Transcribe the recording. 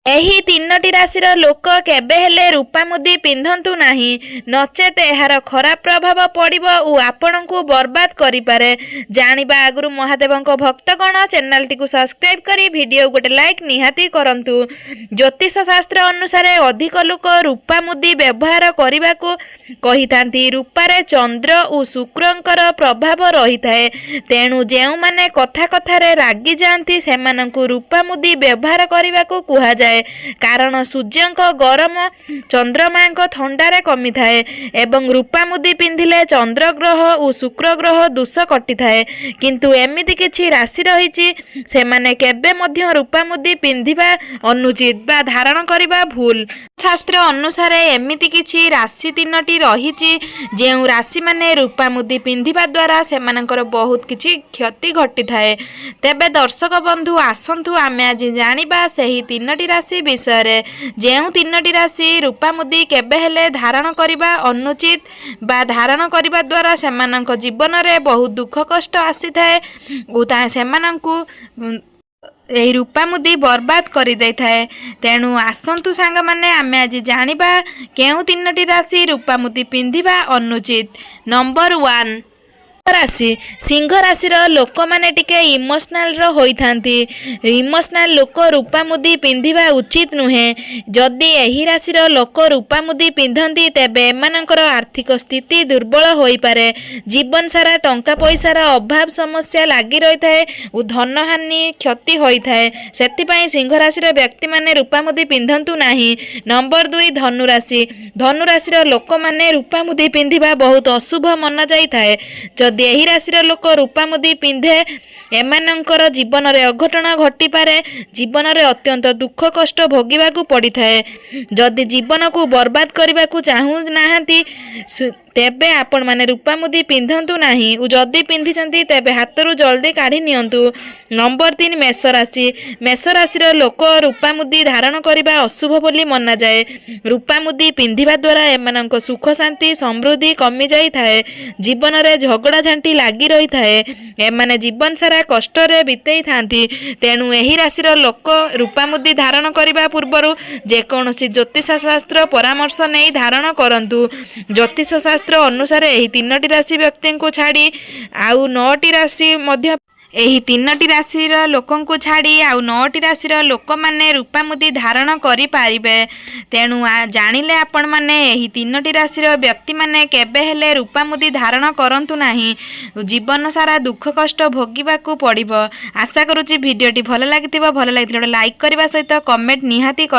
ଏହି ତିନୋଟି ରାଶିର ଲୋକ କେବେ ହେଲେ ରୂପା ମୁଦି ପିନ୍ଧନ୍ତୁ ନାହିଁ, ନଚେତ୍ ଏହାର ଖରାପ ପ୍ରଭାବ ପଡ଼ିବ ଓ ଆପଣଙ୍କୁ ବର୍ବାଦ କରିପାରେ। ଜାଣିବା ଆଗରୁ ମହାଦେବଙ୍କ ଭକ୍ତଗଣ ଚ୍ୟାନେଲଟିକୁ ସବସ୍କ୍ରାଇବ୍ କରି ଭିଡ଼ିଓ ଗୋଟେ ଲାଇକ୍ ନିହାତି କରନ୍ତୁ। ଜ୍ୟୋତିଷ ଶାସ୍ତ୍ର ଅନୁସାରେ ଅଧିକ ଲୋକ ରୂପା ମୁଦି ବ୍ୟବହାର କରିବାକୁ କହିଥାନ୍ତି। ରୂପାରେ ଚନ୍ଦ୍ର ଓ ଶୁକ୍ରଙ୍କର ପ୍ରଭାବ ରହିଥାଏ, ତେଣୁ ଯେଉଁମାନେ କଥା କଥାରେ ରାଗିଯାଆନ୍ତି ସେମାନଙ୍କୁ ରୂପା ମୁଦି ବ୍ୟବହାର କରିବାକୁ କୁହାଯାଏ। କାରଣ ସୂର୍ଯ୍ୟଙ୍କ ଗରମ ଚନ୍ଦ୍ରମାଙ୍କ ଥଣ୍ଡାରେ କମିଥାଏ ଏବଂ ରୂପା ମୁଦି ପିନ୍ଧିଲେ ଚନ୍ଦ୍ରଗ୍ରହ ଓ ଶୁକ୍ରଗ୍ରହ ଦୋଷ କଟିଥାଏ। କିନ୍ତୁ ଏମିତି କିଛି ରାଶି ରହିଛି ସେମାନେ କେବେ ମଧ୍ୟ ରୂପା ମୁଦି ପିନ୍ଧିବା ଅନୁଚିତ ବା ଧାରଣ କରିବା ଭୁଲ। ଶାସ୍ତ୍ର ଅନୁସାରେ ଏମିତି କିଛି ରାଶି ତିନୋଟି ରହିଛି ଯେଉଁ ରାଶିମାନେ ରୂପା ମୁଦି ପିନ୍ଧିବା ଦ୍ୱାରା ସେମାନଙ୍କର ବହୁତ କିଛି କ୍ଷତି ଘଟିଥାଏ। ତେବେ ଦର୍ଶକ ବନ୍ଧୁ ଆସନ୍ତୁ ଆମେ ଆଜି ଜାଣିବା ସେହି ତିନୋଟି ରାଶି ବିଷୟରେ। ଯେଉଁ ତିନୋଟି ରାଶି ରୂପା ମୁଦି କେବେ ହେଲେ ଧାରଣ କରିବା ଅନୁଚିତ ବା ଧାରଣ କରିବା ଦ୍ୱାରା ସେମାନଙ୍କ ଜୀବନରେ ବହୁତ ଦୁଃଖ କଷ୍ଟ ଆସିଥାଏ ଓ ସେମାନଙ୍କୁ ଏହି ରୂପା ମୁଦି ବର୍ବାଦ କରିଦେଇଥାଏ। ତେଣୁ ଆସନ୍ତୁ ସାଙ୍ଗମାନେ ଆମେ ଆଜି ଜାଣିବା କେଉଁ ତିନୋଟି ରାଶି ରୂପା ମୁଦି ପିନ୍ଧିବା ଅନୁଚିତ। ନମ୍ବର 1 ରାଶି ସିଂହ ରାଶିର ଲୋକମାନେ ଟିକେ ଇମୋସନାଲ ହୋଇଥାନ୍ତି। ଇମୋସନାଲ ଲୋକ ରୂପା ମୁଦି ପିନ୍ଧିବା ଉଚିତ ନୁହେଁ। ଯଦି ଏହି ରାଶିର ଲୋକ ରୂପା ମୁଦି ପିନ୍ଧନ୍ତି ତେବେ ଏମାନଙ୍କର ଆର୍ଥିକ ସ୍ଥିତି ଦୁର୍ବଳ ହୋଇପାରେ। ଜୀବନ ସାରା ଟଙ୍କା ପଇସାର ଅଭାବ ସମସ୍ୟା ଲାଗି ରହିଥାଏ ଓ ଧନହାନି କ୍ଷତି ହୋଇଥାଏ। ସେଥିପାଇଁ ସିଂହ ରାଶିର ବ୍ୟକ୍ତିମାନେ ରୂପା ମୁଦି ପିନ୍ଧନ୍ତୁ ନାହିଁ। ନମ୍ବର 2 ଧନୁ ରାଶି। ଧନୁ ରାଶିର ଲୋକମାନେ ରୂପା ମୁଦି ପିନ୍ଧିବା ବହୁତ ଅଶୁଭ ମନାଯାଇଥାଏ। ଯଦି ଏହି ରାଶିର ଲୋକ ରୂପା ମୁଦି ପିନ୍ଧେ ଏମାନଙ୍କର ଜୀବନରେ ଅଘଟଣ ଘଟିପାରେ। ଜୀବନରେ ଅତ୍ୟନ୍ତ ଦୁଃଖ କଷ୍ଟ ଭୋଗିବାକୁ ପଡ଼ିଥାଏ। ଯଦି ଜୀବନକୁ ବର୍ବାଦ କରିବାକୁ ଚାହୁଁନାହାନ୍ତି ତେବେ ଆପଣମାନେ ରୂପା ମୁଦି ପିନ୍ଧନ୍ତୁ ନାହିଁ ଓ ଯଦି ପିନ୍ଧିଛନ୍ତି ତେବେ ହାତରୁ ଜଲ୍ଦି କାଢ଼ି ନିଅନ୍ତୁ। ନମ୍ବର 3 ମେଷ ରାଶି। ମେଷ ରାଶିର ଲୋକ ରୂପା ମୁଦି ଧାରଣ କରିବା ଅଶୁଭ ବୋଲି ମନାଯାଏ। ରୂପା ମୁଦି ପିନ୍ଧିବା ଦ୍ୱାରା ଏମାନଙ୍କ ସୁଖ ଶାନ୍ତି ସମୃଦ୍ଧି କମିଯାଇଥାଏ। ଜୀବନରେ ଝଗଡ଼ା ଝାଣ୍ଟି ଲାଗି ରହିଥାଏ। ଏମାନେ ଜୀବନ ସାରା କଷ୍ଟରେ ବିତେଇଥାନ୍ତି। ତେଣୁ ଏହି ରାଶିର ଲୋକ ରୂପା ମୁଦି ଧାରଣ କରିବା ପୂର୍ବରୁ ଯେକୌଣସି ଜ୍ୟୋତିଷ ଶାସ୍ତ୍ର ପରାମର୍ଶ ନେଇ ଧାରଣ କରନ୍ତୁ। ଜ୍ୟୋତିଷ ଶାସ୍ତ୍ର ଅନୁସାରେ ଏହି ତିନୋଟି ରାଶି ବ୍ୟକ୍ତିଙ୍କୁ ଛାଡ଼ି ଆଉ 9ଟି ରାଶି ମଧ୍ୟ ଏହି ତିନୋଟି ରାଶିର ଲୋକଙ୍କୁ ଛାଡ଼ି ଆଉ 9ଟି ରାଶିର ଲୋକମାନେ ରୂପା ମୁଦି ଧାରଣ କରିପାରିବେ। ତେଣୁ ଜାଣିଲେ ଆପଣମାନେ ଏହି ତିନୋଟି ରାଶିର ବ୍ୟକ୍ତିମାନେ କେବେ ହେଲେ ରୂପା ମୁଦି ଧାରଣ କରନ୍ତୁ ନାହିଁ। ଜୀବନ ସାରା ଦୁଃଖ କଷ୍ଟ ଭୋଗିବାକୁ ପଡ଼ିବ। ଆଶା କରୁଛି ଭିଡ଼ିଓଟି ଭଲ ଲାଗିଥିବ। ଭଲ ଲାଗିଥିଲେ ଗୋଟେ ଲାଇକ୍ କରିବା ସହିତ କମେଣ୍ଟ ନିହାତି